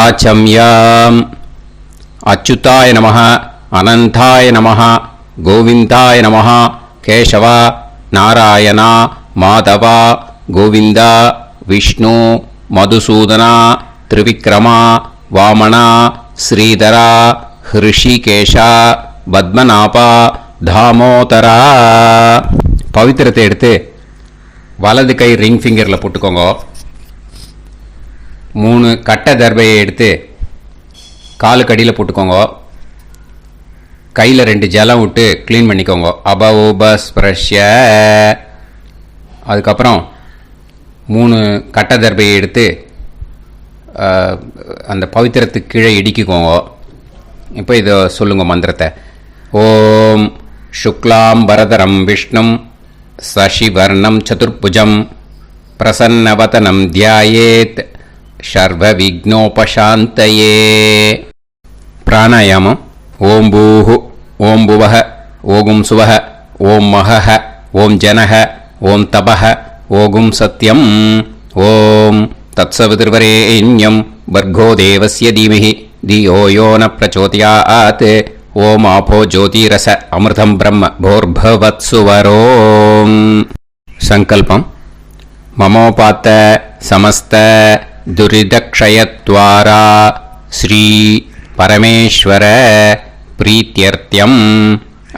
ஆச்சம்யாம். அச்சுதாய நமः, அனந்தாய நமः, கோவிந்தாய நமः, கேசவ, நாராயணா, மாதவா, கோவிந்தா, விஷ்ணு, மதுசூதனா, திரிவிக்ரமா, வாமனா, ஸ்ரீதரா, ஹிருஷிகேஷா, பத்மநாபா, தாமோதரா. பவித்திரத்தை எடுத்து வலது கை ரிங் ஃபிங்கரில் போட்டுக்கோங்க. 3 கட்டை தர்பையை எடுத்து காலுக்கடியில் போட்டுக்கோங்க. கையில் 2 ஜலம் விட்டு க்ளீன் பண்ணிக்கோங்க. அபவோபஸ்பிரஷ்ய. அதுக்கப்புறம் 3 கட்டை தர்பையை எடுத்து அந்த பவித்திரத்துக்கு கீழே இடிக்கிக்கோங்க. இப்போ இதை சொல்லுங்க மந்திரத்தை. ஓம் சுக்லாம் வரதரம் விஷ்ணும் சசிவர்ணம் சதுர்புஜம் பிரசன்னவதனம் தியாயேத் சர்வ விக்னோபசாந்தயே. பிராணாயாமம். ஓம் பூஹு, ஓம் புவஹ, ஓகும் சுவஹ, ஓம் மஹஹ, ஓம் ஜனஹ, ஓம் தபஹ, ஓகும் சத்யம். ஓம் தத்சவிதுர்வரேண்யம் பர்கோ தேவஸ்ய தீமஹி தியோ யோ ந பிரச்சோதயாத். ஓம் ஆபோ ஜோதிரச அமிர்தம் பிரம்ம போர்பவத்சுவரோம். சங்கல்பம். மமோபாத்த சமஸ்த துரிதக்ஷயத்வாரா ஸ்ரீ பரமேஸ்வர பிரீத்யர்த்தியம்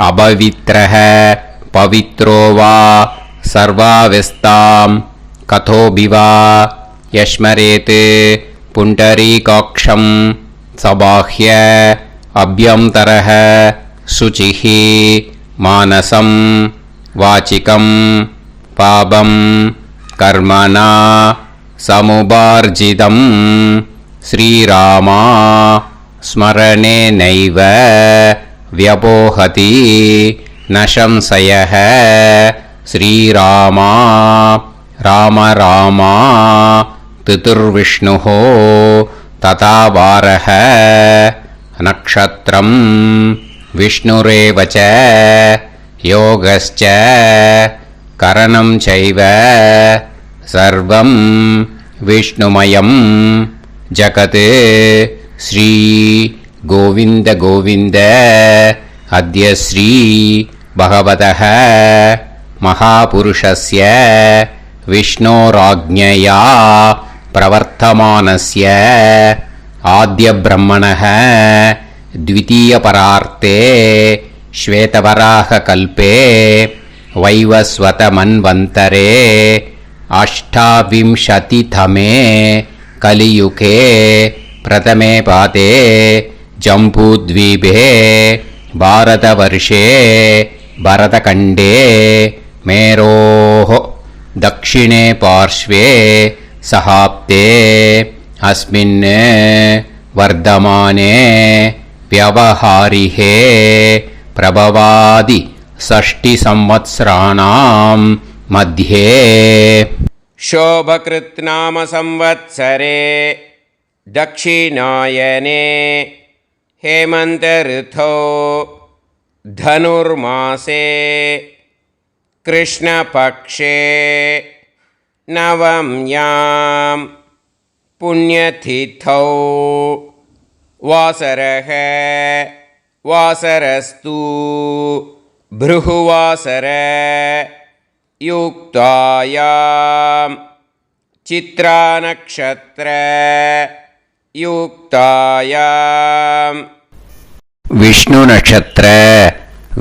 அபவித்ரஹ பவித்ரோ வா சர்வாவஸ்தாம் கதோபிவா யஸ்மரேத் புண்டரீகாக்ஷம் சபாஹ்ய அப்யந்தரஹ சுசிஹி மானசம் வாசிகம் பாபம் கர்மணா சமுபார்ஜிதம் ஸ்ரீராமா ஸ்மரணேனைவ வ்யபோஹதி ந சம்சயः. ஸ்ரீராமா ராம ராமா திதுர்விஷ்ணுः ததா வாரஹ. நக்ஷத்ரம் விஷ்ணுரேவ ச யோகஸ்ச கரணம் சைவ சர்வம் விஷ்ணுமயம் ஜகத். ஸ்ரீ கோவிந்த கோவிந்த அத்ய ஸ்ரீ பகவதः மகாபுருஷஸ்ய விஷ்ணோராஜ்ஞயா பிரவர்த்தமானஸ்ய ஆத்ய பிரம்மணः द्वितीयपरार्ते श्वेतवराहकल्पे वैवस्वतमन्वन्तरे अष्टाविंशतितमे कलियुगे प्रथमे पादे जम्बूद्वीपे भारतवर्षे भरतखण्डे मेरोः दक्षिणे पार्श्वे सहाब्दे अस्मिन् वर्धमाने व्यवहारिहे प्रभवादि 6 संवत्सराणां मध्ये शोभकृत् नाम संवत्सरे दक्षिणायने हेमन्त ऋतौ धनुर्मासे कृष्णपक्षे नवम्यां पुण्यतिथौ वासरः वासरस्तु भृहुवासर युक्तायां चित्रानक्षत्र युक्तायां विष्णु नक्षत्र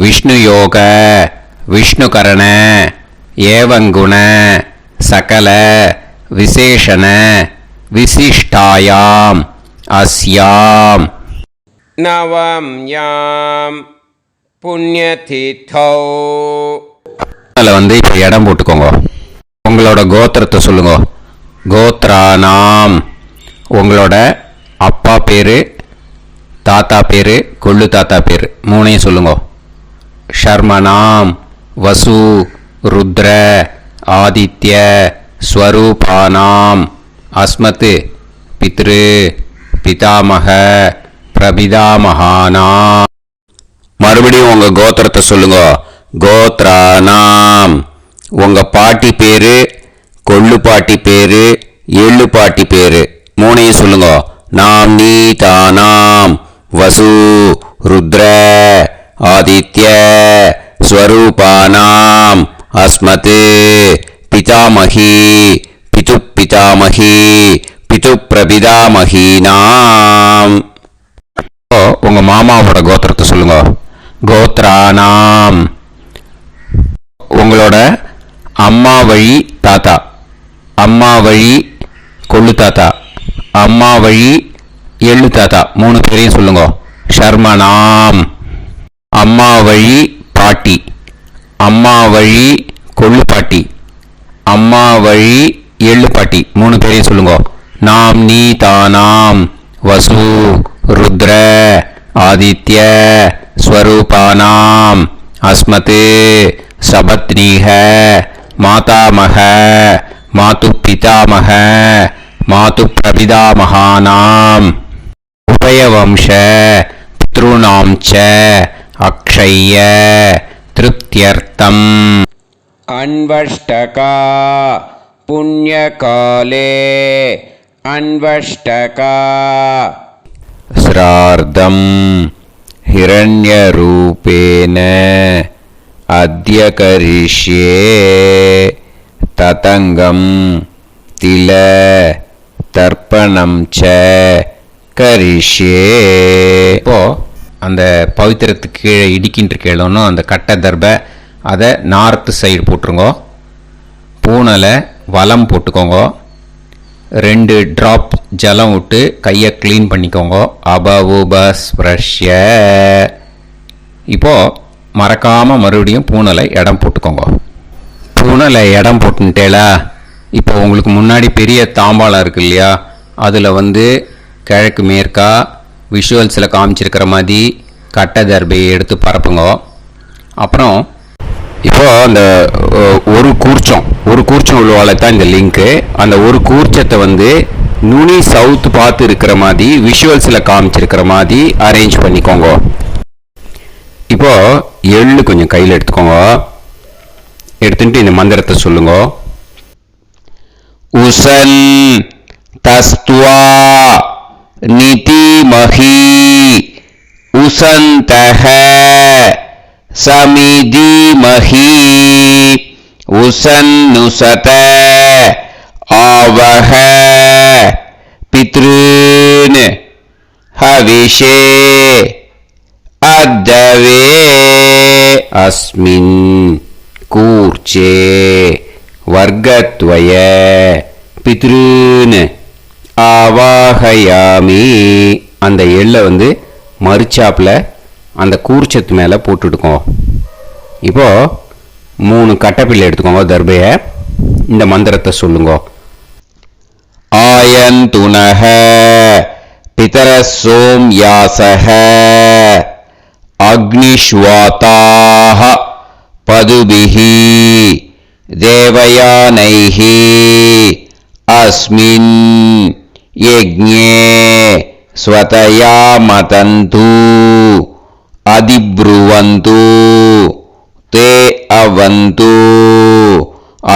विष्णु योग विष्णुकरण एवं गुण सकल विशेषण विशिष्टायां अस्यां नवम्यां पुण्यतिथौ. அதில் இப்போ இடம் போட்டுக்கோங்க. உங்களோட கோத்திரத்தை சொல்லுங்க. கோத்ரானாம். உங்களோட அப்பா பேர், தாத்தா பேர், கொள்ளு தாத்தா பேர் 3ஐயும் சொல்லுங்க. ஷர்மனாம் வசு ருத்ர ஆதித்ய ஸ்வரூபானாம் அஸ்மத் பித்ரு பிதாமக பிரபிதாமகானாம். மறுபடியும் உங்க கோத்திரத்தை சொல்லுங்க. கோத்ரானாம். உங்க பாட்டி பேரு, கொள்ளு பாட்டி பேரு, எள்ளு பாட்டி பேரு 3ஐயும் சொல்லுங்க. நாம்னீதானாம் வசு ருத்ர ஆதித்ய ஸ்வரூபானாம் அஸ்மத் பிதாமகி பிதுப்பிதாமகி பிதுப்பிரபிதாமகீனாம். உங்க மாமாவோட கோத்திரத்தை சொல்லுங்க. கோத்ரானாம். உங்களோட அம்மா வழி தாத்தா, அம்மா வழி கொள்ளு தாத்தா, அம்மா வழி எள்ளு தாத்தா, 3 பேரையும் சொல்லுங்க. ஷர்மனாம். அம்மா வழி பாட்டி, அம்மா வழி கொள்ளு பாட்டி, அம்மா வழி எள்ளு பாட்டி, 3 பேரையும் சொல்லுங்க. நாம் நீ தானாம் வசு ருத்ர ஆதித்ய ஸ்வரூபானாம் அஸ்மத் சபத்னீஹ மாதாமக மாது பிதாமக மாது பிரபிதாமகானாம் உபயவம்ச பித்ருணாம் ச அக்ஷய்ய திருப்தியர்த்தம். अन्वष्टका पुण्यकाले अन्वष्टका श्रार्धं हिरण्यरूपेण अद्य करिष्ये ततङ्गं तिल தர்ப்பணம் ச கரிஷ்யே. இப்போ அந்த பவித்திரத்துக்கு கீழே இடிக்கின்ற கீழே அந்த கட்டை தர்பை அதை நார்த்து சைடு போட்டுருங்க. பூனலை வலம் போட்டுக்கோங்க. 2 ட்ராப் ஜலம் விட்டு கையை க்ளீன் பண்ணிக்கோங்க. அபவுபஸ்ப்ரஷ்ய. இப்போது மறக்காமல் மறுபடியும் பூனலை இடம் போட்டுக்கோங்க. பூனலை இடம் போட்டுட்டேலா. இப்போ உங்களுக்கு முன்னாடி பெரிய தாம்பாளம் இருக்கு இல்லையா, அதில் கிழக்கு மேற்கா விஷுவல்ஸில் காமிச்சிருக்கிற மாதிரி கட்டை தர்பையை எடுத்து பரப்புங்க. அப்புறம் இப்போது அந்த ஒரு கூர்ச்சம் உள்ளவால தான் இந்த லிங்க்கு. அந்த ஒரு கூர்ச்சத்தை நுனி சவுத் பார்த்து இருக்கிற மாதிரி விஷுவல்ஸில் காமிச்சிருக்கிற மாதிரி அரேஞ்ச் பண்ணிக்கோங்க. இப்போது எள்ளு கொஞ்சம் கையில் எடுத்துக்கோங்க. எடுத்துட்டு இந்த மந்திரத்தை சொல்லுங்க. உசன் தஸ்துவா நிதிமஹி உசந்தஹ சமிதிமஹி உசன்னுசத ஆவஹ பித்ருன் ஹவிஷே அத்தவே அஸ்மின் கூர்ச்சே வர்க்கத்வய பித்ருன் ஆவாஹயாமி. அந்த எள்ளை மறுச்சாப்பில் அந்த கூர்ச்சத்து மேலே போட்டுடுக்கோம். இப்போது 3 கட்டைப்பிள்ளை எடுத்துக்கோங்க. தர்பையை இந்த மந்திரத்தை சொல்லுங்க. ஆயந்துனஹ பிதர சோம்யாசஹ அக்னிஷ்வாதாஹ பதுபிஹி தேவயானைஹி அஸ்மின் யஜ்ஞே ஸ்வதயா மதந்து அதிப்ருவந்து தே அவது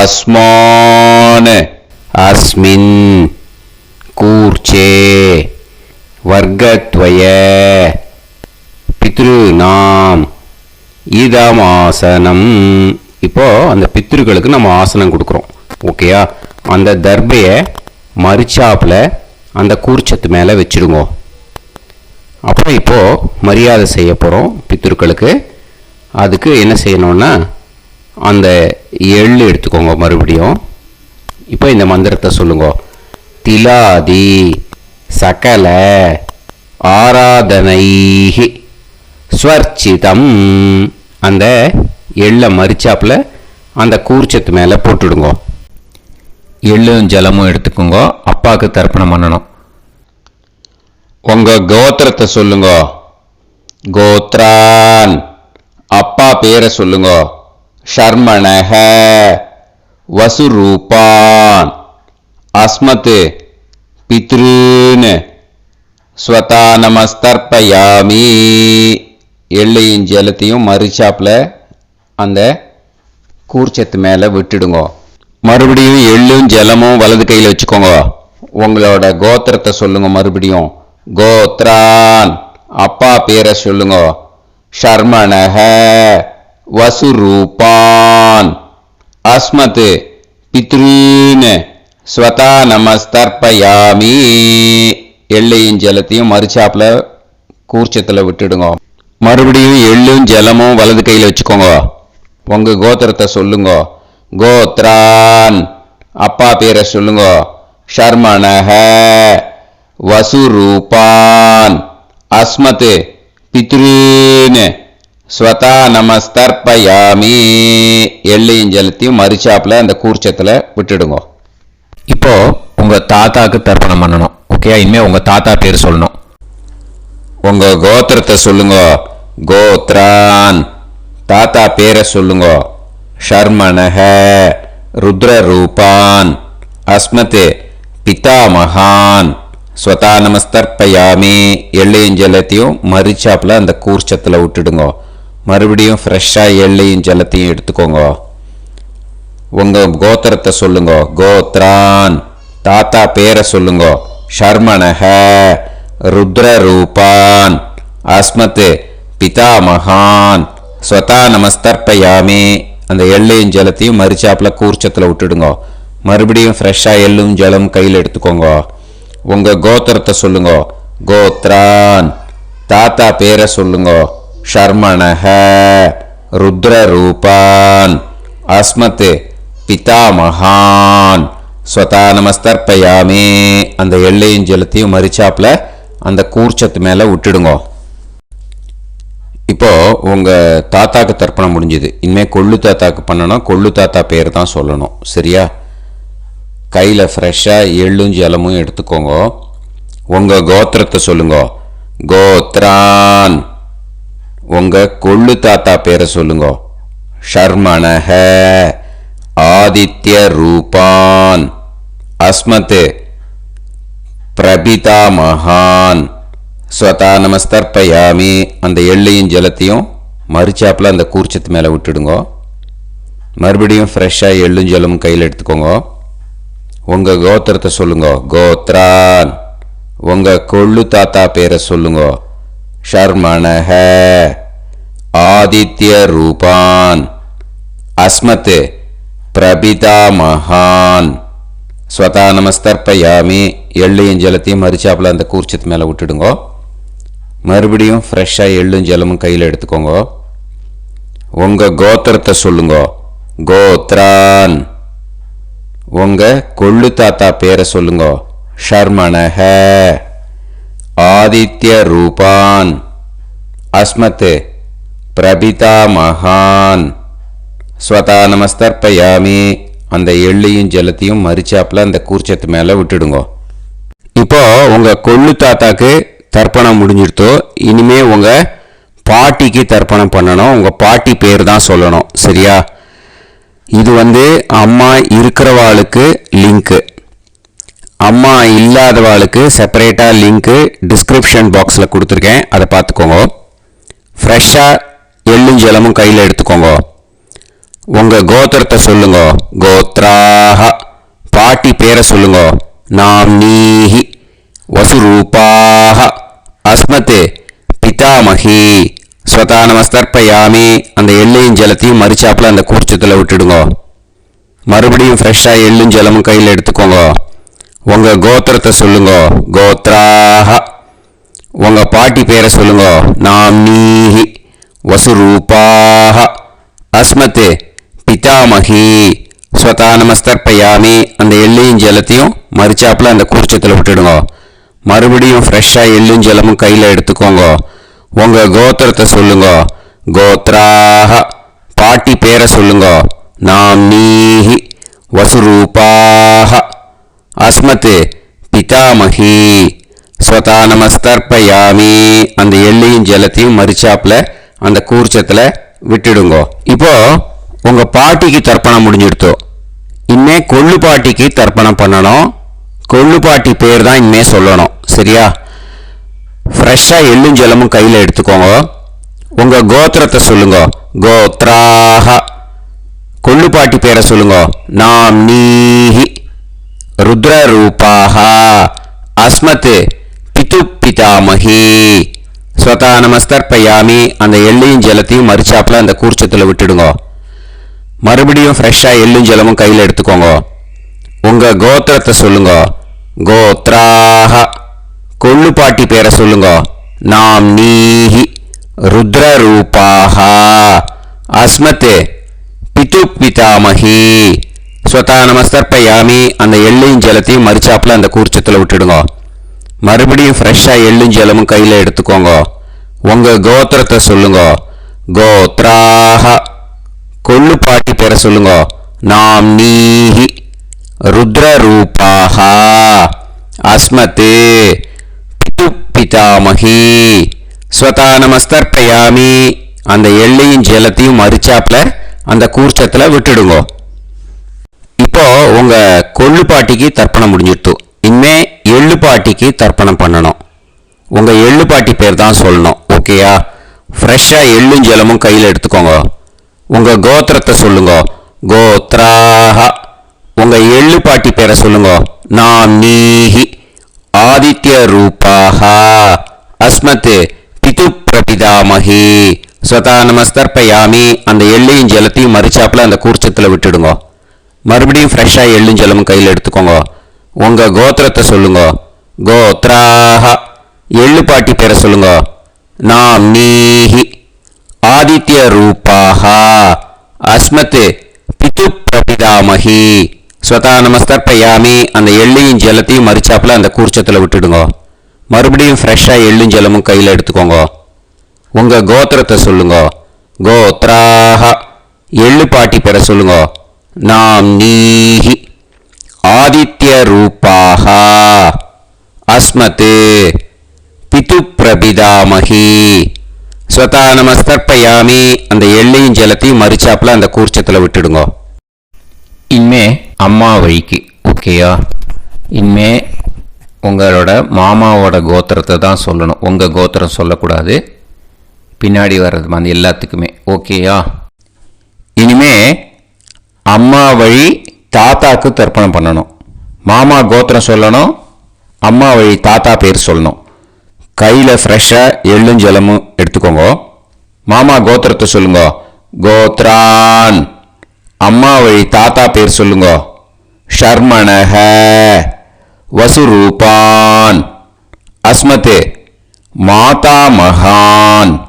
அஸ்மான் அஸ்மின் கூர்ச்சே வர்க்கத்வய பித்ருநாம் இதமாசனம். இப்போ அந்த பித்ருக்களுக்கு நம்ம ஆசனம் கொடுக்குறோம். ஓகேயா? அந்த தர்பையை மறுச்சாப்பில் அந்த கூர்ச்சத்து மேலே வச்சுடுங்க. அப்புறம் இப்போது மரியாதை செய்ய போகிறோம் பித்ருக்களுக்கு. அதுக்கு என்ன செய்யணும்னா அந்த எள்ளு எடுத்துக்கோங்க. மறுபடியும் இப்போ இந்த மந்திரத்தை சொல்லுங்க. திலாதி சகல ஆராதனைஹி ஸ்வர்ச்சிதம். அந்த எள்ளை மரிச்சாப்பில் அந்த கூர்ச்சத்து மேலே போட்டுடுங்க. எள்ளும் ஜலமும் எடுத்துக்கோங்க. அப்பாவுக்கு தர்ப்பணம் பண்ணணும். உங்கள் கோத்திரத்தை சொல்லுங்க. கோத்ரான். அப்பா பேரை சொல்லுங்க. ஷர்மணஹ வசுரூபான் அஸ்மத் பித்ருன் ஸ்வதா நமஸ்தர்ப்பயாமி. எள்ளையும் ஜலத்தையும் மறுச்சாப்பில் அந்த கூர்ச்சத்து மேலே விட்டுடுங்க. மறுபடியும் எள்ளும் ஜலமும் வலது கையில் வச்சுக்கோங்க. உங்களோட கோத்திரத்தை சொல்லுங்க. மறுபடியும் கோத்ரான். அப்பா பேரை சொல்லுங்க. ஷர்மணஹ வசுரூபான் அஸ்மத் பித்ருன் ஸ்வதா நமஸ்தர்ப்பயாமி. எள்ளையும் ஜலத்தையும் மறுச்சாப்புல கூர்ச்சத்தில் விட்டுடுங்க. மறுபடியும் எள்ளும் ஜலமும் வலது கையில் வச்சுக்கோங்க. உங்க கோத்திரத்தை சொல்லுங்க. கோத்ரான். அப்பா பேரை சொல்லுங்க. ஷர்மணஹ வசுரூபான் அஸ்மத் பித்ருன் ஸ்வதா நமஸ்தர்ப்பயாமி. எள்ளையும் ஜலத்தையும் மறுச்சாப்புல அந்த கூர்ச்சத்தில் விட்டுடுங்க. இப்போ உங்க தாத்தாக்கு தர்ப்பணம் பண்ணணும். ஓகே, இனிமே உங்க தாத்தா பேர் சொல்லணும். உங்க கோத்திரத்தை சொல்லுங்க. கோத்ரான். தாத்தா பேரை சொல்லுங்க. ஷர்மணஹ ருத்ரரூபான் அஸ்மத் பிதாமகான் ஸ்வதா நமஸ்தர்ப்பயாமி. எள்ளையும் ஜலத்தையும் மரிச்சாப்புல அந்த கூர்ச்சத்தில் விட்டுடுங்க. மறுபடியும் ஃப்ரெஷ்ஷாக எள்ளையும் ஜலத்தையும் எடுத்துக்கோங்க. உங்க கோத்திரத்தை சொல்லுங்க. கோத்ரான். தாத்தா பேரை சொல்லுங்க. ஷர்மணஹ ருத்ரரூபான் அஸ்மத் பிதாமகான் ஸ்வதா நமஸ்தர்ப்பயாமி. அந்த எள்ளையும் ஜலத்தையும் மரிச்சாப்புல கூர்ச்சத்தில் விட்டுடுங்க. மறுபடியும் ஃப்ரெஷ்ஷாக எள்ளும் ஜலம் கையில் எடுத்துக்கோங்க. உங்க கோத்திரத்தை சொல்லுங்க. கோத்ரான். தாத்தா பேரை சொல்லுங்க. ஷர்மணஹ ருத்ரரூபான் அஸ்மத் பிதாமகான் ஸ்வதா நமஸ்தர்ப்பயாமி. அந்த எள்ளையும் ஜலத்தையும் மரிச்சாப்புல அந்த கூர்ச்சத்து மேலே விட்டுடுங்க. இப்போ உங்க தாத்தாக்கு தர்ப்பணம் முடிஞ்சுது. இனிமே கொள்ளு தாத்தாக்கு பண்ணணும். கொள்ளு தாத்தா பேர் தான் சொல்லணும். சரியா? கையில் ஃப்ரெஷ்ஷாக எள்ளும் ஜலமும் எடுத்துக்கோங்க. உங்க கோத்திரத்தை சொல்லுங்க. கோத்ரான். உங்க கொள்ளு தாத்தா பேரை சொல்லுங்க. ஷர்மணஹ ஆதித்ய ரூபான் அஸ்மத் பிரபிதாமகான் ஸ்வதா நமஸ்தர்ப்பயாமி. அந்த எள்ளையும் ஜலத்தையும் மரிச்சாப்புல அந்த கூர்ச்சத்து மேலே விட்டுடுங்க. மறுபடியும் ஃப்ரெஷ்ஷாக எள்ளும் ஜலமும் கையில் எடுத்துக்கோங்க. உங்க கோத்திரத்தை சொல்லுங்க. கோத்ரான். உங்க கொள்ளு தாத்தா பேரை சொல்லுங்க. ஷர்மணஹ ஆதித்ய ரூபான் அஸ்மத் பிரபிதாமகான் ஸ்வதா நமஸ்தர்ப்பயாமி. எள்ளையும் ஜலத்தையும் மரிச்சாப்புல அந்த கூர்ச்சத்து மேலே விட்டுடுங்க. மறுபடியும் ஃப்ரெஷ்ஷாக எள்ளும் ஜலமும் கையில் எடுத்துக்கோங்க. உங்க கோத்திரத்தை சொல்லுங்க. கோத்ரான். உங்க கொள்ளு தாத்தா பேரை சொல்லுங்க. ஷர்மணஹ ஆதித்ய ரூபான் அஸ்மத் பிரபிதாமகான் ஸ்வதா நமஸ்தர்ப்பயாமி. அந்த எள்ளையும் ஜலத்தையும் மரிச்சாப்புல அந்த கூர்ச்சத்து மேலே விட்டுடுங்க. இப்போ உங்க கொள்ளு தாத்தாக்கு தர்ப்பணம் முடிஞ்சிடுத்தோ. இனிமே உங்க பாட்டிக்கு தர்ப்பணம் பண்ணணும். உங்க பாட்டி பேர் தான் சொல்லணும். சரியா? இது அம்மா இருக்கிறவாளுக்கு லிங்க்கு, அம்மா இல்லாதவாளுக்கு செப்பரேட்டாக லிங்க்கு டிஸ்கிரிப்ஷன் பாக்ஸில் கொடுத்துருக்கேன். அதை பார்த்துக்கோங்க. ஃப்ரெஷ்ஷாக எள்ளும் ஜலமும் கையில் எடுத்துக்கோங்க. உங்கள் கோத்திரத்தை சொல்லுங்க. கோத்ராஹ. பாட்டி பேரை சொல்லுங்க. நாம்னீஹி வசுரூபாஹ அஸ்மத் பிதாமகி ஸ்வதா நமஸ்தர்ப்பயாமி. அந்த எள்ளையும் ஜலத்தையும் மரிச்சாப்புல அந்த கூர்ச்சத்தில் விட்டுடுங்க. மறுபடியும் ஃப்ரெஷ்ஷாக எள்ளும் ஜலமும் கையில் எடுத்துக்கோங்க. உங்கள் கோத்திரத்தை சொல்லுங்க. கோத்ராஹ. உங்கள் பாட்டி பேரை சொல்லுங்க. நாம்னீஹி வசுரூபாஹ அஸ்மத் பிதாமகி ஸ்வதா நமஸ்தர்ப்பயாமி. அந்த எள்ளையும் ஜலத்தையும் மரிச்சாப்புல அந்த கூர்ச்சத்தில் விட்டுடுங்க. மறுபடியும் ஃப்ரெஷ்ஷாக எள்ளும் ஜலமும் கையில் எடுத்துக்கோங்க. உங்கள் கோத்திரத்தை சொல்லுங்க. கோத்ராஹ. பாட்டி பேரை சொல்லுங்க. நாம்னீஹி வசுரூபாஹ அஸ்மத் பிதாமகி ஸ்வதா நமஸ்தர்ப்பயாமி. அந்த எள்ளையும் ஜலத்தையும் மரிச்சாப்புல அந்த கூர்ச்சத்தில் விட்டுடுங்க. இப்போ உங்க பாட்டிக்கு தர்ப்பணம் முடிஞ்சிடுத்தோ. இனிமே கொள்ளு பாட்டிக்கு தர்ப்பணம் பண்ணணும். கொள்ளு பாட்டி பேர் தான் இனிமே சொல்லணும். சரியா? ஃப்ரெஷ்ஷாக எள்ளும் ஜலமும் கையில் எடுத்துக்கோங்க. உங்கள் கோத்திரத்தை சொல்லுங்க. கோத்ராஹ. கொள்ளு பாட்டி பேரை சொல்லுங்க. நாம்னீஹி ருத்ரரூபாः அஸ்மத் பிது பிதாமகி. ஸ்வதா நமஸ்தர்ப்பயாமி. அந்த எள்ளையும் ஜலத்தையும் மறிச்சாப்புல அந்த கூர்ச்சத்தில் விட்டுடுங்க. மறுபடியும் ஃப்ரெஷ்ஷாக எள்ளும் ஜலமும் கையில் எடுத்துக்கோங்க. உங்கள் கோத்திரத்தை சொல்லுங்க. கோத்ராக. கொள்ளுப்பாட்டி பேரை சொல்லுங்க. நாம் நீஹி ருத்ரரூபாக அஸ்மத் பிது பிதாமகி. ஸ்வதா நமஸ்தர்ப்பயாமி. அந்த எள்ளையும் ஜலத்தையும் மறிச்சாப்புல அந்த கூர்ச்சத்தில் விட்டுடுங்க. மறுபடியும் ஃப்ரெஷ்ஷாக எள்ளும் ஜலமும் கையில் எடுத்துக்கோங்க. உங்கள் கோத்திரத்தை சொல்லுங்க. கோத்ராக. கொள்ளுப்பாட்டி பேரை சொல்லுங்க. நாம் நீஹி ருத்ரரூபாக அஸ்மத் பிது பிதாமகி. ஸ்வதா நமஸ்தர்ப்பயாமி. அந்த எள்ளையும் ஜலத்தையும் மறிச்சாப்புல அந்த கூர்ச்சத்தில் விட்டுடுங்க. இப்போ உங்க கொள்ளுப்பாட்டிக்கு தர்ப்பணம் முடிஞ்சிடுத்து. இனிமே எள்ளுப்பாட்டிக்கு தர்ப்பணம் பண்ணணும். உங்க எள்ளுப்பாட்டி பேர் தான் சொல்லணும். ஓகேயா? ஃப்ரெஷ்ஷாக எள்ளும் ஜலமும் கையில் எடுத்துக்கோங்க. உங்க கோத்திரத்தை சொல்லுங்க. கோத்ராக. உங்க எள்ளுப்பாட்டி பேரை சொல்லுங்க. நாம் நீஹி ஆதித்ய ரூபாக அஸ்மத் பிது பிரபிதாமகி. ஸ்வதா நமஸ்தர்ப்பயாமி. அந்த எள்ளையும் ஜலத்தையும் மறிச்சாப்புல அந்த கூர்ச்சத்தில் விட்டுடுங்க. மறுபடியும் ஃப்ரெஷ்ஷாக எள்ளும் ஜலமும் கையில் எடுத்துக்கோங்க. உங்கள் கோத்திரத்தை சொல்லுங்க. கோத்ராக. எள்ளுப்பாட்டி பேரை சொல்லுங்க. நாம் நீஹி ஆதித்ய ரூபாக அஸ்மத் பிது பிரபிதாமகி. ஸ்வதா நமஸ்தர்ப்பயாமி. அந்த எள்ளையும் ஜலத்தையும் மறிச்சாப்புல அந்த கூர்ச்சத்தில் விட்டுடுங்க. மறுபடியும் ஃப்ரெஷ்ஷாக எள்ளும் ஜலமும் கையில் எடுத்துக்கோங்க. உங்கள் கோத்திரத்தை சொல்லுங்க. கோத்ராக. எள்ளுப்பாட்டி பேரை சொல்லுங்க. நாம் நீஹி ஆதித்ய ரூபாக அஸ்மத் பிது பிரபிதாமகி. ஸ்வதா நமஸ்தர்ப்பயாமி. அந்த எள்ளையும் ஜலத்தையும் மறிச்சாப்புல அந்த கூர்ச்சத்தில் விட்டுடுங்க. இனிமே அம்மா வழிக்கு. ஓகேயா? இனிமே உங்களோட மாமாவோட கோத்திரத்தை தான் சொல்லணும். உங்கள் கோத்திரம் சொல்லக்கூடாது. பின்னாடி வர்றது அந்த எல்லாத்துக்குமே. ஓகேயா? இனிமே அம்மா வழி தாத்தாக்கு தர்ப்பணம் பண்ணணும். மாமா கோத்திரம் சொல்லணும். அம்மா வழி தாத்தா பேர் சொல்லணும். கையில் ஃப்ரெஷ்ஷாக எள்ளும் ஜலமும் எடுத்துக்கோங்க. மாமா கோத்திரத்தை சொல்லுங்க. கோத்ரான். அம்மா வழி தாத்தா பேர் சொல்லுங்க. ஷர்மணஹ வசுரூபான் அஸ்மத் மாதா மகான்.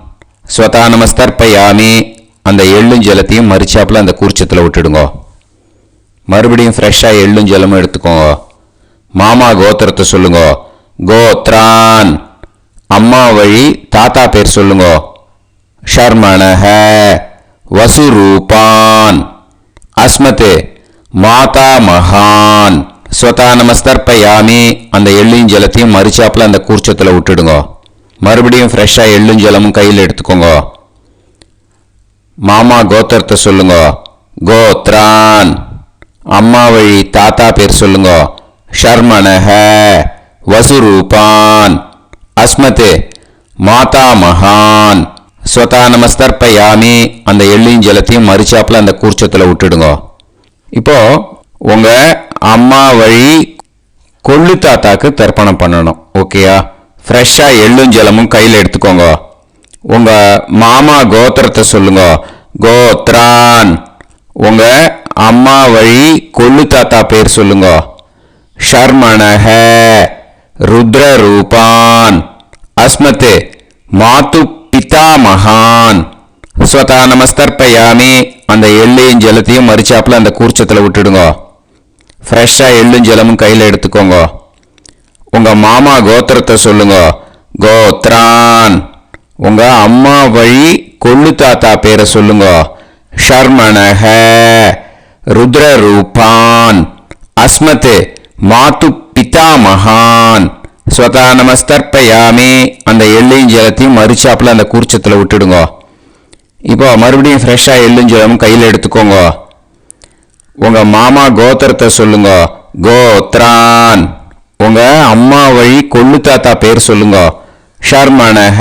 ஸ்வதா நமஸ்தர்ப்பயாமி. அந்த எள்ளும் ஜலத்தையும் மறிச்சாப்புல அந்த கூர்ச்சத்தில் விட்டுடுங்க. மறுபடியும் ஃப்ரெஷ்ஷாக எள்ளும் ஜலமும் எடுத்துக்கோங்க. மாமா கோத்திரத்தை சொல்லுங்க. கோத்ரான். அம்மா வழி தாத்தா பேர் சொல்லுங்க. ஷர்மணஹ வசுரூபான் அஸ்மத் மாதா மகான். ஸ்வதா நமஸ்தர்ப்பயாமி. அந்த எள்ளும் ஜலத்தையும் மறிச்சாப்புல அந்த கூர்ச்சத்தில் விட்டுடுங்க. மறுபடியும் ஃப்ரெஷ்ஷாக எள்ளும் ஜலமும் கையில் எடுத்துக்கோங்க. மாமா கோத்திரத்தை சொல்லுங்க. கோத்ரான். அம்மா வழி தாத்தா பேர் சொல்லுங்க. ஷர்மணஹ வசுரூபான் அஸ்மத் மாதா மகான். ஸ்வதா நமஸ்தர்ப்பயாமி. அந்த எள்ளையும் ஜலத்தையும் மறிச்சாப்புல அந்த கூர்ச்சத்தில் விட்டுடுங்க. இப்போ உங்க அம்மா வழி கொள்ளு தாத்தாக்கு தர்ப்பணம் பண்ணணும். ஓகேயா? ஃப்ரெஷ்ஷாக எள்ளும் ஜலமும் கையில் எடுத்துக்கோங்க. உங்க மாமா கோத்திரத்தை சொல்லுங்க. கோத்ரான். உங்க அம்மா வழி கொள்ளு தாத்தா பேர் சொல்லுங்க. ஷர்மணஹ ருத்ரரூபான் அஸ்மத் மாது பிதா மகான். ஸ்வதா நமஸ்தர்ப்பயாமி. அந்த எள்ளையும் ஜலத்தையும் மறிச்சாப்புல அந்த கூர்ச்சத்தில் விட்டுடுங்க. ஃப்ரெஷ்ஷாக எள்ளும் ஜலமும் கையில் எடுத்துக்கோங்க. உங்கள் மாமா கோத்திரத்தை சொல்லுங்க. கோத்ரான். உங்கள் அம்மா வழி கொள்ளு தாத்தா பேரை சொல்லுங்க. ஷர்மணஹ ருத்ரரூபான் அஸ்மத் மாது பிதா மகான். ஸ்வதா நமஸ்தர்ப்பயாமி. அந்த எள்ளையும் ஜலத்தையும் மறிச்சாப்புல அந்த கூர்ச்சத்தில் விட்டுடுங்க. இப்போ மறுபடியும் ஃப்ரெஷ்ஷாக எள்ளும் ஜலமும் கையில் எடுத்துக்கோங்க. உங்கள் மாமா கோத்திரத்தை சொல்லுங்க. கோத்ரான். உங்கள் அம்மா வழி கொள்ளு தாத்தா பேர் சொல்லுங்க. ஷர்மணஹ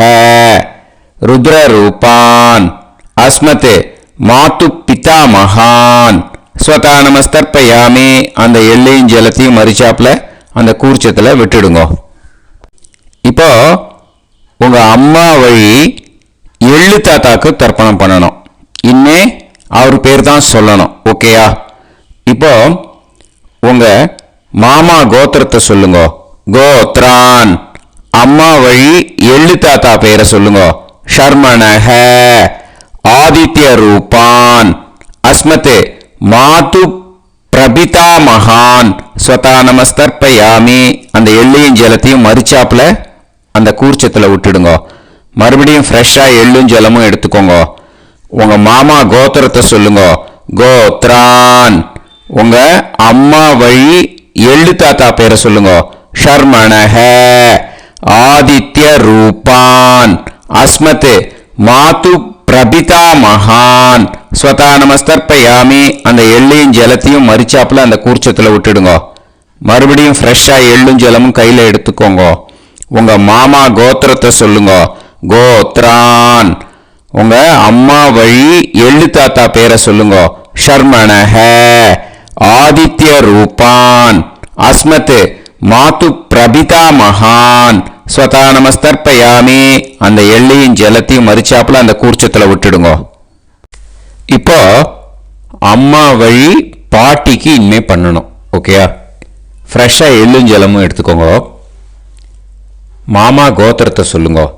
ருத்ரரூபான் அஸ்மத் மாது பிதா மகான். ஸ்வதா நமஸ்தர்ப்பயாமி அந்த எள்ளையும் ஜலத்தையும் மறிச்சாப்புல அந்த கூர்ச்சத்தில் விட்டுடுங்க. இப்போ உங்க அம்மா வழி எள்ளு தாத்தாக்கு தர்ப்பணம் பண்ணணும். இன்னே அவர் பேர் தான் சொல்லணும். ஓகேயா? இப்போ உங்க மாமா கோத்திரத்தை சொல்லுங்க. கோத்ரான். அம்மா வழி எள்ளு தாத்தா பேரை சொல்லுங்க. ஷர்மணஹ. ஆதித்ய ரூபான். அஸ்மத் மாது பிரபிதா மகான். ஸ்வதா நமஸ்தர்ப்பயாமி அந்த எள்ளையும் ஜலத்தையும் மறிச்சாப்புல அந்த கூர்ச்சத்தில் விட்டுடுங்க. மறுபடியும் ஃப்ரெஷ்ஷாக எள்ளும் ஜலமும் எடுத்துக்கோங்க. உங்க மாமா கோத்திரத்தை சொல்லுங்க. கோத்ரான். உங்க அம்மா வழி எள்ளு தாத்தா பேரை சொல்லுங்க. ஷர்மணஹ. ஆதித்ய ரூபான். அஸ்மத் மாது பிரபிதா மகான். ஸ்வதா நமஸ்தர்ப்பயாமி அந்த எள்ளையும் ஜலத்தையும் மறிச்சாப்புல அந்த கூர்ச்சத்தில் விட்டுடுங்க. மறுபடியும் ஃப்ரெஷ்ஷாக எள்ளும் ஜலமும் கையில் எடுத்துக்கோங்க. உங்க மாமா கோத்திரத்தை சொல்லுங்க. கோத்ரான். உங்க அம்மா வழி எள்ளு தாத்தா பேரை சொல்லுங்க. ஷர்மணஹ. ஆதித்ய ரூபான். அஸ்மத் மாது பிரபிதா மகான். ஸ்வதா நமஸ்தர்ப்பயாமி அந்த எள்ளையும் ஜலத்தையும் மறிச்சாப்புல அந்த கூர்ச்சத்தில் விட்டுடுங்க. இப்போ அம்மா வழி பாட்டிக்கு இனிமே பண்ணணும். ஓகேயா? ஃப்ரெஷ்ஷாக எள்ளும் ஜலமும் எடுத்துக்கோங்க. மாமா கோத்திரத்தை சொல்லுங்க.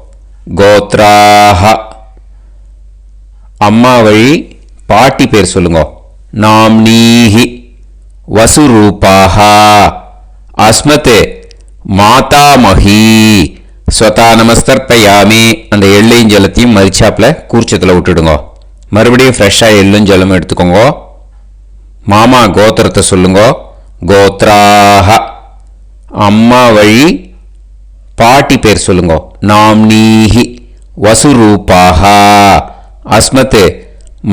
கோத்ராஹ. அம்மா வழி பாட்டி பேர் சொல்லுங்க. நாம்னீஹி. வசுரூபாஹ. அஸ்மத் மாதாமஹி. ஸ்வதா நமஸ்தர்ப்பயாமி அந்த எள்ளையும் ஜலத்தையும் மறிச்சாப்புல கூர்ச்சத்தில் விட்டுடுங்க. மறுபடியும் ஃப்ரெஷ்ஷாக எள்ளும் ஜலமும் எடுத்துக்கோங்க. மாமா கோத்திரத்தை சொல்லுங்க. கோத்ராஹ. அம்மா வழி பாட்டி பேர் சொல்லுங்க. நாம்னீஹி. வசுரூபாஹ. அஸ்மத்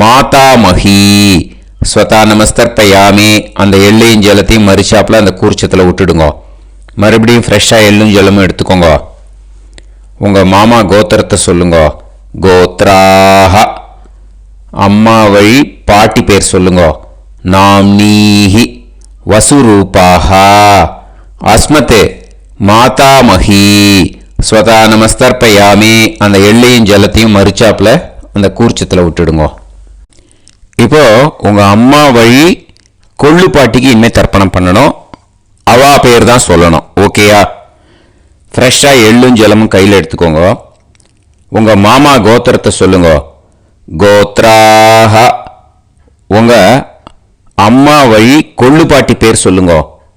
மாதாமஹி. ஸ்வதா நமஸ்தர்ப்பயாமி அந்த எள்ளையும் ஜலத்தையும் மறிச்சாப்புல அந்த கூர்ச்சத்தில் விட்டுடுங்க. மறுபடியும் ஃப்ரெஷ்ஷாக எள்ளும் ஜலமும் எடுத்துக்கோங்க. உங்க மாமா கோத்திரத்தை சொல்லுங்க. கோத்ராஹ. அம்மா வழி பாட்டி பேர் சொல்லுங்க. நாம்னீஹி. வசுரூபாஹ. அஸ்மத் மாதாமஹி. ஸ்வதா நமஸ்தர்ப்பயாமி அந்த எள்ளையும் ஜலத்தையும் மறிச்சாப்புல அந்த கூர்ச்சத்தில் விட்டுடுங்க. இப்போ உங்க அம்மா வழி கொள்ளு பாட்டிக்கு இனிமே தர்ப்பணம் பண்ணணும். அவா பேர் தான் சொல்லணும். ஓகேயா? ஃப்ரெஷ்ஷாக எள்ளும் ஜலமும் கையில் எடுத்துக்கோங்க. உங்க மாமா கோத்திரத்தை சொல்லுங்க. கோத்ராஹ. உங்க அம்மா வழி கொள்ளு பாட்டி பேர் சொல்லுங்க.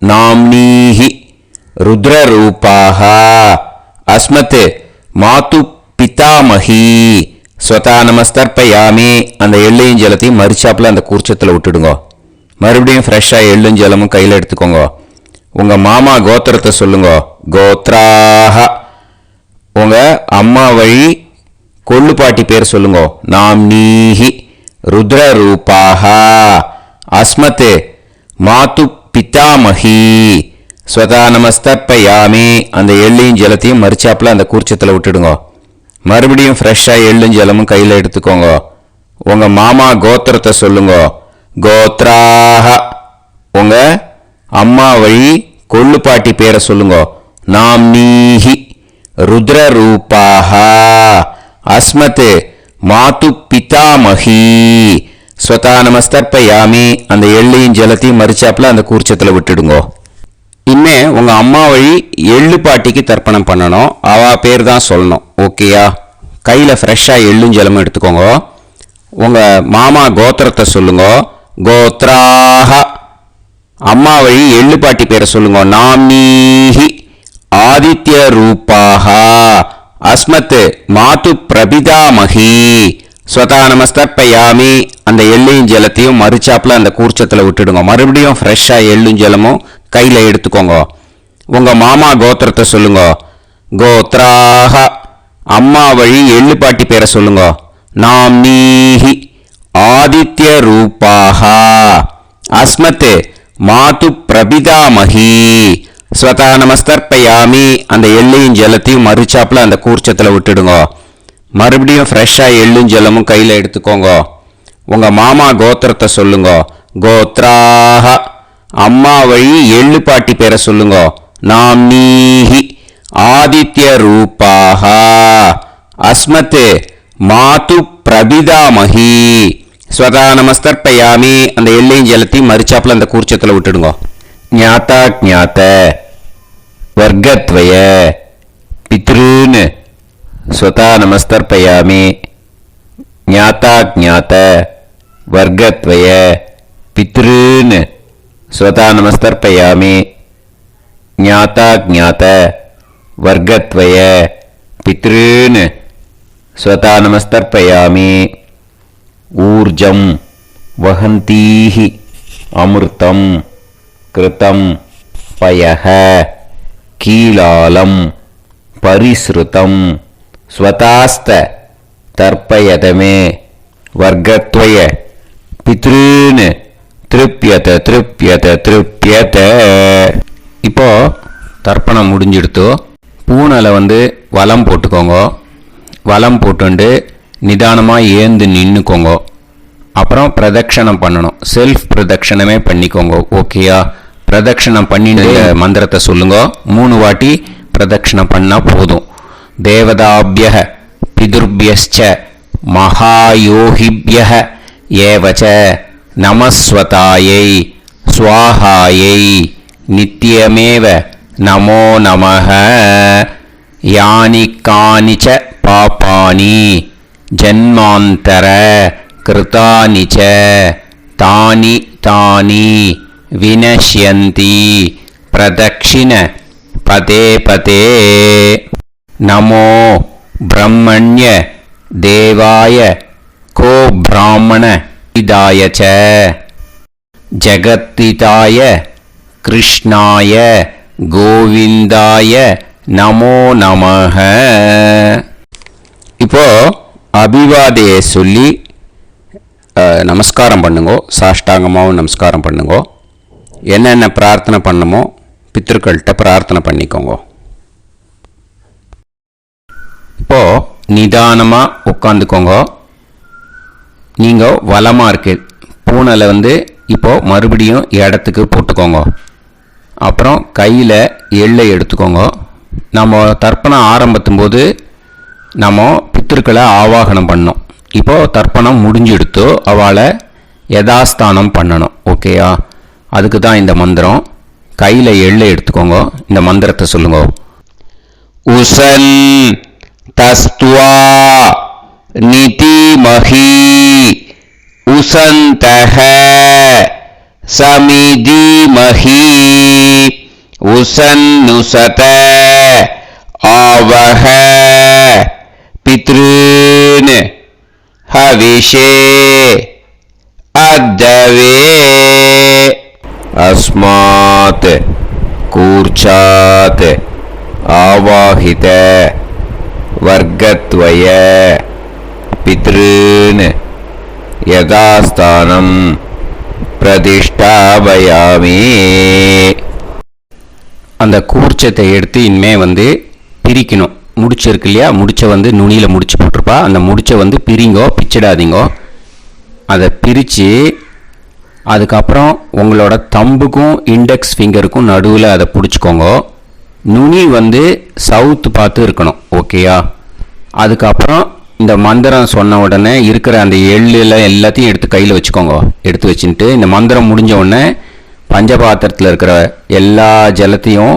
நாம்னீஹி. ருத்ரரூபாஹ. அஸ்மத் மாது பிதாமஹி. ஸ்வதா நமஸ்தர்ப்பயாமி அந்த எள்ளையும் ஜலத்தையும் மறிச்சாப்புல அந்த கூர்ச்சத்தில் விட்டுடுங்க. மறுபடியும் ஃப்ரெஷ்ஷாக எள்ளும் ஜலமும் கையில் எடுத்துக்கோங்க. உங்க மாமா கோத்திரத்தை சொல்லுங்க. கோத்ராஹ. உங்க அம்மா வழி கொள்ளு பாட்டி பேர் சொல்லுங்க. நாம்னீஹி. ருத்ரரூபாஹ. அஸ்மத் மாது பிதாமஹி. ஸ்வதா நமஸ்தர்ப்பயாமி அந்த எள்ளையும் ஜலத்தையும் மறிச்சாப்புல அந்த கூர்ச்சத்தில் விட்டுடுங்க. மறுபடியும் ஃப்ரெஷ்ஷாக எள்ளும் ஜலமும் கையில் எடுத்துக்கோங்க. உங்க மாமா கோத்திரத்தை சொல்லுங்க. கோத்ராஹ. உங்க அம்மா வழி கொள்ளு பாட்டி பேரை சொல்லுங்க. நாம்னீஹி. ருத்ரரூபாஹ. அஸ்மத் மாது பிதாமஹி. ஸ்வதா நமஸ்தர்ப்பயாமி அந்த எள்ளையும் ஜலத்தையும் மறிச்சாப்புல அந்த கூர்ச்சத்தில் விட்டுடுங்க. இனிமே உங்க அம்மா வழி எள்ளு பாட்டிக்கு தர்ப்பணம் பண்ணணும். அவ பேர் தான் சொல்லணும். ஓகேயா? கையில் ஃப்ரெஷ்ஷாக எள்ளும் ஜலமும் எடுத்துக்கோங்க. உங்க மாமா கோத்திரத்தை சொல்லுங்க. கோத்ராஹ. அம்மா வழி எள்ளு பாட்டி பேரை சொல்லுங்க. நாம்னீஹி. ஆதித்ய ரூபாஹ. அஸ்மத் மாது பிரபிதாமஹி. ஸ்வதா நமஸ்தர்ப்பயாமி அந்த எள்ளையும் ஜலத்தையும் மறிச்சாப்புல அந்த கூர்ச்சத்தில் விட்டுடுங்க. மறுபடியும் ஃப்ரெஷ்ஷாக எள்ளும் ஜலமும் கையில் எடுத்துக்கோங்க. உங்க மாமா கோத்திரத்தை சொல்லுங்க. கோத்ராஹ. அம்மா வழி எள்ளு பாட்டி பேரை சொல்லுங்க. நாம்னீஹி. ஆதித்ய ரூபாஹ. அஸ்மத் மாது பிரபிதாமஹி. ஸ்வதா நமஸ்தர்ப்பயாமி அந்த எள்ளையும் ஜலத்தையும் மறிச்சாப்புல அந்த கூர்ச்சத்தில் விட்டுடுங்க. மறுபடியும் ஃப்ரெஷ்ஷாக எள்ளும் ஜலமும் கையில் எடுத்துக்கோங்க. உங்க மாமா கோத்திரத்தை சொல்லுங்க. கோத்ராஹ அம்மா வழி எள்ளு பாட்டி பேரை சொல்லுங்க. நாம்னீஹி ஆதித்ய ரூபாஹ அஸ்மத் மாது பிரபிதாமஹி ஸ்வதா நமஸ்தர்ப்பயாமி. அந்த எள்ளையும் ஜலத்தையும் மரிச்சாப்புல அந்த கூர்ச்சத்தில் விட்டுடுங்க. ஞாதா ஞாத வர்க்கத்வய பித்ருன் ஸ்வதா நமஸ்தர்ப்பயாமி. ஞாதா ஞாத வர்க்கத்வய பித்ருன் ஸ்வதா நமஸ்தர்ப்பயாமி. ஞாதா ஞாத வர்க்கத்வய பித்ருன் ஸ்வதா நமஸ்தர்ப்பயாமி. ஊர்ஜம் வஹந்தீஹி அமிர்தம் கிருதம் பயஹ கீலாலம் பரிஸ்ருதம் ஸ்வதாஸ்த தர்ப்பயதமே வர்க்கத்வய பித்ருன் திருப்யத திருப்யத திருப்யத. இப்போ தர்ப்பணம் முடிஞ்சிடுத்தோ பூனலை வலம் போட்டுக்கோங்க. வலம் போட்டுண்டு நிதானமாக ஏந்து நின்றுக்கோங்க. அப்புறம் பிரதட்சணம் பண்ணணும். செல்ஃப் பிரதட்சணமே பண்ணிக்கோங்க. ஓகேயா? பிரதட்சணம் பண்ணிட்டு மந்திரத்தை சொல்லுங்க. 3 வாட்டி பிரதட்சணம் பண்ணால் போதும். தேவதாபிய பிதுர்பியச்ச மகாயோகிபிய ஏவச்ச நமஸ்வதாயை ஸ்வாஹாயை நித்யமேவ நமோ நமஹ. யானி கானிச்ச பாபானி ஜன்மாந்தர கிருதானி ச தானி தானி வினஷ்யந்தி பிரதக்ஷிண பதே பதே. நமோ பிரம்மண்ய தேவாய கோ பிராமண இதாய ச ஜகத்திதாய கிருஷ்ணாய கோவிந்தாய நமோ நமஹ. இப்போ அபிவாதையை சொல்லி நமஸ்காரம் பண்ணுங்கோ. சாஷ்டாங்கமாகவும் நமஸ்காரம் பண்ணுங்கோ. என்னென்ன பிரார்த்தனை பண்ணமோ பித்ருக்கள்கிட்ட பிரார்த்தனை பண்ணிக்கோங்க. இப்போ நிதானமாக உட்காந்துக்கோங்க. நீங்கள் வலமாக இருக்கு பூனலை இப்போ மறுபடியும் இடத்துக்கு போட்டுக்கோங்க. அப்புறம் கையில் எள்ளை எடுத்துக்கோங்க. நம்ம தர்ப்பணம் ஆரம்பிக்கும் போது நம்ம பித்திருக்களை ஆவாகனம் பண்ணோம். இப்போது தர்ப்பணம் முடிஞ்செடுத்தோ அவளை யதாஸ்தானம் பண்ணணும். ஓகேயா? அதுக்கு தான் இந்த மந்திரம். கையில் எள்ளை எடுத்துக்கோங்க. இந்த மந்திரத்தை சொல்லுங்க. உசன் தஸ்துவா நிதிமஹி உசந்தஹ சமிதிமஹி உசன்னுசத ஆவஹ பித்ருன் ஹவிஷே அத்தவே. அஸ்மாத் கூர்ச்சாத் ஆவாஹித வர்க்கத்வய பித்ருன் யதாஸ்தானம் பிரதிஷ்டாபயாமி. அந்த கூர்ச்சத்தை எடுத்து இனிமே பிரிக்கணும். முடிச்சு இருக்கு இல்லையா? முடிச்சை நுனியில் முடிச்சு போட்டிருப்பா. அந்த முடிச்சை பிரிங்கோ, பிச்சிடாதீங்கோ. அதை பிரித்து அதுக்கப்புறம் உங்களோட தம்புக்கும் இண்டெக்ஸ் ஃபிங்கருக்கும் நடுவில் அதை பிடிச்சிக்கோங்க. நுனி சவுத்து பார்த்து இருக்கணும். ஓகேயா? அதுக்கப்புறம் இந்த மந்திரம் சொன்ன உடனே இருக்கிற அந்த எள்ளில் எல்லாத்தையும் எடுத்து கையில் வச்சுக்கோங்க. எடுத்து வச்சுட்டு இந்த மந்திரம் முடிஞ்ச உடனே பஞ்சபாத்திரத்தில் இருக்கிற எல்லா ஜலத்தையும்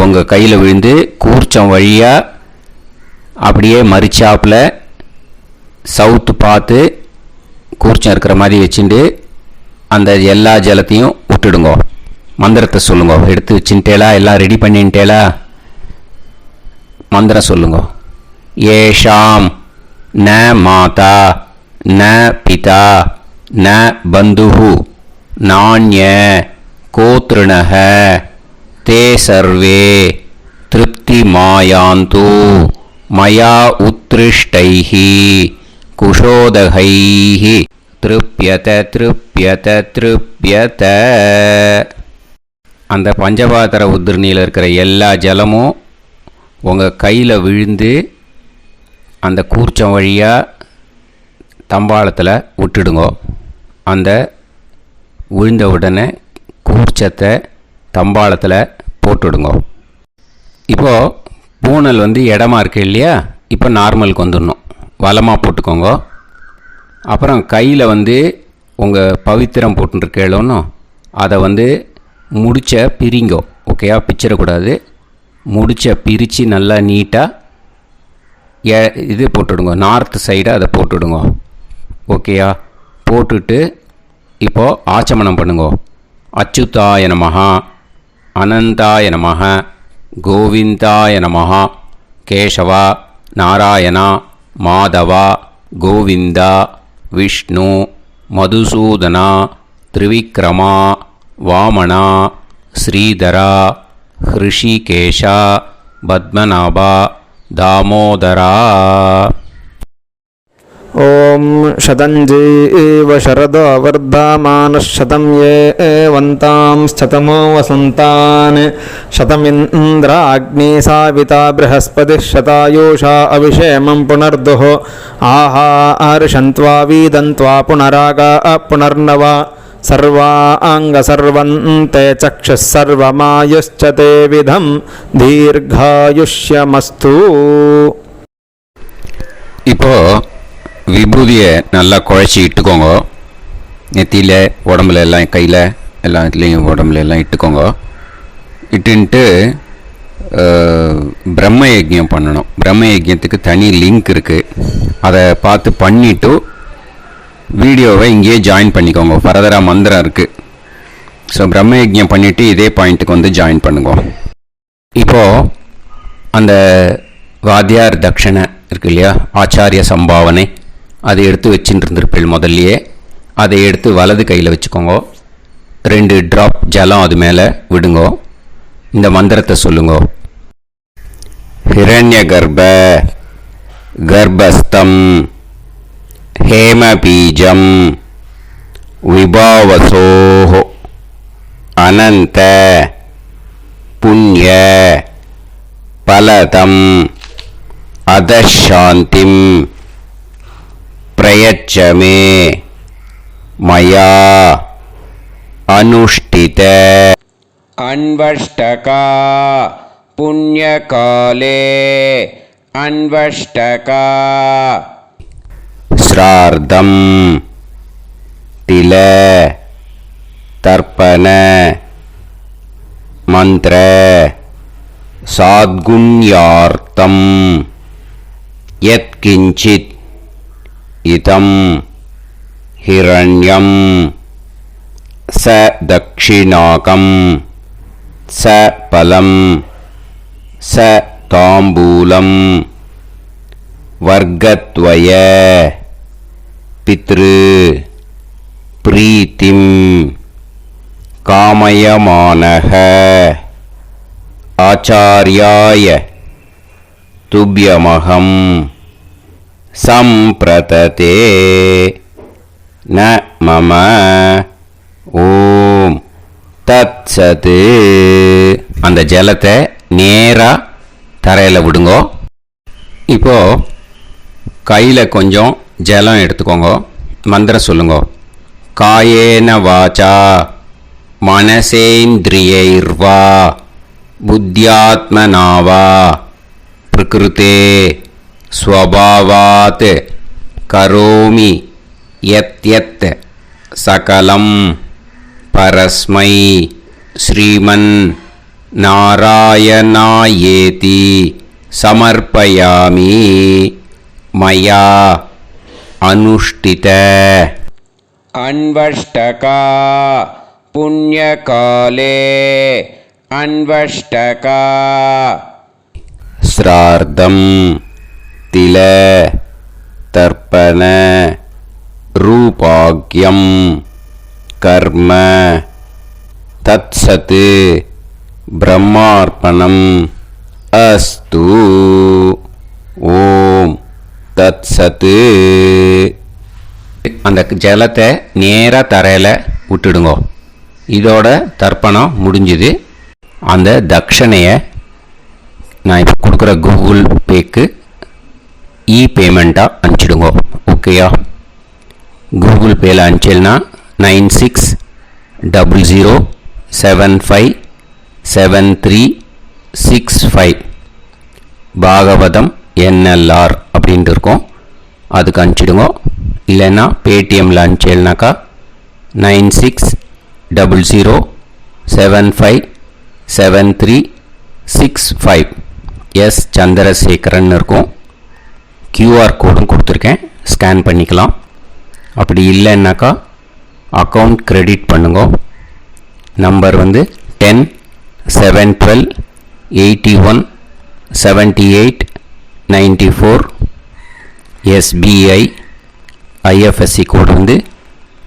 உங்கள் கையில் விழுந்து கூர்ச்சம் வழியாக அப்படியே மரிச்சாப்பில் சவுத்து பார்த்து கூர்ச்சம் இருக்கிற மாதிரி வச்சுட்டு அந்த எல்லா ஜலத்தையும் விட்டுடுங்க. மந்திரத்தை சொல்லுங்க. எடுத்து வச்சுட்டேலா? எல்லாம் ரெடி பண்ணிட்டேலா? மந்திரம் சொல்லுங்க. ஏஷாம் ந மாதா ந பிதா ந பந்துஹு நாண்ய கோத்ருணஹ தே சர்வே திருப்தி மாயாந்து மயா உத்ருஷ்டைஹி குஷோதகைஹி திருப்யத திருப்யத திருப்யத. அந்த பஞ்சபாத்திர உதிர்ணியில் இருக்கிற எல்லா ஜலமும் உங்கள் கையில் விழுந்து அந்த கூர்ச்சம் வழியாக தம்பாளத்தில் விட்டுடுங்கோ. அந்த விழுந்த உடனே கூர்ச்சத்தை தம்பாளத்தில் போட்டுவிடுங்க. இப்போது பூனல் வந்து இடமா இருக்கு இல்லையா, இப்போ நார்மலுக்கு வந்துடணும். வலமாக போட்டுக்கோங்க. அப்புறம் கையில் வந்து உங்கள் பவித்திரம் போட்டுருக்கேளோன்னு அதை வந்து முடிச்ச பிரிங்கோ. ஓகேயா, பிச்சிடக்கூடாது. முடிச்ச பிரித்து நல்லா நீட்டாக இது போட்டுவிடுங்க, நார்த் சைடை அதை போட்டுவிடுங்க. ஓகேயா, போட்டுட்டு இப்போது ஆச்சமனம் பண்ணுங்க. அச்சுதாய நமஹ, அனந்தாய நமஹ, கோவிந்தாய நமஹ, கேசவா, நாராயணா, மாதவா, கோவிந்தா, விஷ்ணு, மதுசூதனா, திரிவிக்ரமா, வாமனா, ஸ்ரீதரா, ஹிருஷிகேஷா, பத்மநாபா, தாமோதரா. ॐ शतञ्जीव शरदो वर्धमानः शतं ये वन्तां शतमो वसन्तान् शतमिन्द्राग्नी साविता बृहस्पतिः शतायुषा अविषेमं पुनर्दुः आहार्षन्त्वा वीदन्त्वा पुनरागा पुनर्नव सर्वाङ्गसर्वन्ते चक्षुः सर्वमायुश्च ते विधं दीर्घायुष्यमस्तु. இப்போது விபூதியை நல்லா குழச்சி இட்டுக்கோங்க. நெத்தியில், உடம்புல எல்லாம், கையில் எல்லாம் இதுலேயும் உடம்புல எல்லாம் இட்டுக்கோங்க. இட்டுன்ட்டு பிரம்ம யஜ்யம் பண்ணணும். பிரம்ம யஜ்யத்துக்கு தனி லிங்க் இருக்குது, அதை பார்த்து பண்ணிவிட்டு வீடியோவை இங்கேயே ஜாயின் பண்ணிக்கோங்க. ஃபர்தராக மந்திரம் இருக்குது. ஸோ பிரம்ம யஜ்யம் பண்ணிவிட்டு இதே பாயிண்ட்டுக்கு வந்து ஜாயின் பண்ணுங்க. இப்போது அந்த வாத்தியார் தட்சணை இருக்கு இல்லையா, ஆச்சாரிய சம்பாவனை, அதை எடுத்து வச்சுட்டு இருந்திருப்பேன் முதல்லையே. அதை எடுத்து வலது கையில் வச்சுக்கோங்க. 2 ட்ராப் ஜலம் அது மேலே விடுங்க. இந்த மந்திரத்தை சொல்லுங்க. ஹிரண்ய கர்ப்ப கர்ப்பஸ்தம் ஹேமபீஜம் விபாவசோஹ அனந்த புண்ணிய பலதம் அதசாந்திம் பிரயச்சமே மயா அனுஷ்டித अन्वष्टका पुण्यकाले अन्वष्टका ஸ்ரார்த்தம் தில தர்ப்பண மந்திர சாத்குண்யார்த்தம் யத்கிஞ்சித் இதம் ஹிரண்யம் ச தக்ஷிணாகம் ச பலம் ச தாம்பூலம் வர்க்கத்வய பித்ரு பிரீத்திம் காமயமானஹ ஆச்சார்யாய துப்யமகம் சம்பிரததே ந மம ஓம் தத்சத். அந்த ஜலத்தை நேராக தரையில் விடுங்கோ. இப்போது கையில் கொஞ்சம் ஜலம் எடுத்துக்கோங்க. மந்திரம் சொல்லுங்க. காயேன வாச்சா மனசேந்திரியைர்வா புத்தியாத்மனாவா பிரகிருதே ஸ்வபாவாத் கரோமி யத் யத் சகலம் பரஸ்மை ஸ்ரீமன் நாராயணாயேதி சமர்ப்பயாமி மயா அனுஷ்டித. अन्वष्टका पुण्यकाले अन्वष्टका ஸ்ரார்த்தம் தில தர்ப்பண ரூபாக்யம் கர்ம தத்சத் பிரம்மார்ப்பணம் அஸ்து. ஓம் தத்சத். அந்த ஜலத்தை நேராக தரையில் விட்டுடுங்க. இதோட தர்ப்பணம் முடிஞ்சுது. அந்த தட்சணையை நான் இப்போ கொடுக்குற கூகுள் பேக்கு பேமெண்ட்டாக அனுப்பிச்சிடுங்க. ஓகேயா, கூகுள் பேயில் அனுப்பிச்சல்னா 00757365 பாகவதம் NLR அப்படின்ட்டு இருக்கும். அதுக்கு அனுப்பிச்சிடுங்க. இல்லைன்னா பேடிஎம்மில் அனுப்பிச்சேல்னாக்கா 9600757365 எஸ் சந்திரசேகரன் இருக்கும். QR கோடும் கொடுத்துருக்கேன், ஸ்கேன் பண்ணிக்கலாம். அப்படி இல்லைன்னாக்கா அக்கௌண்ட் கிரெடிட் பண்ணுங்க. நம்பர் வந்து 10-7-12-81-78-94 SBI. IFSC கோடு வந்து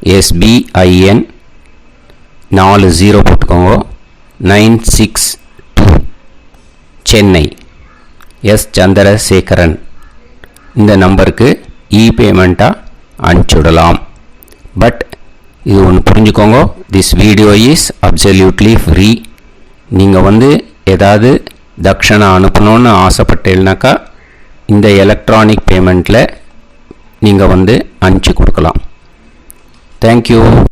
SBIN 40 போட்டுக்கோங்க. 962 சென்னை. எஸ் சந்திரசேகரன். இந்த நம்பருக்கு இ-பேமெண்ட்டாக அனுப்பிச்சுடலாம். பட் இது ஒன்று புரிஞ்சுக்கோங்க, this video is absolutely free. நீங்கள் வந்து ஏதாவது தட்சணை அனுப்பணுன்னு ஆசைப்பட்டேன்னாக்கா இந்த எலக்ட்ரானிக் பேமெண்ட்டில் நீங்கள் வந்து அனுப்பிச்சி கொடுக்கலாம். தேங்க்யூ.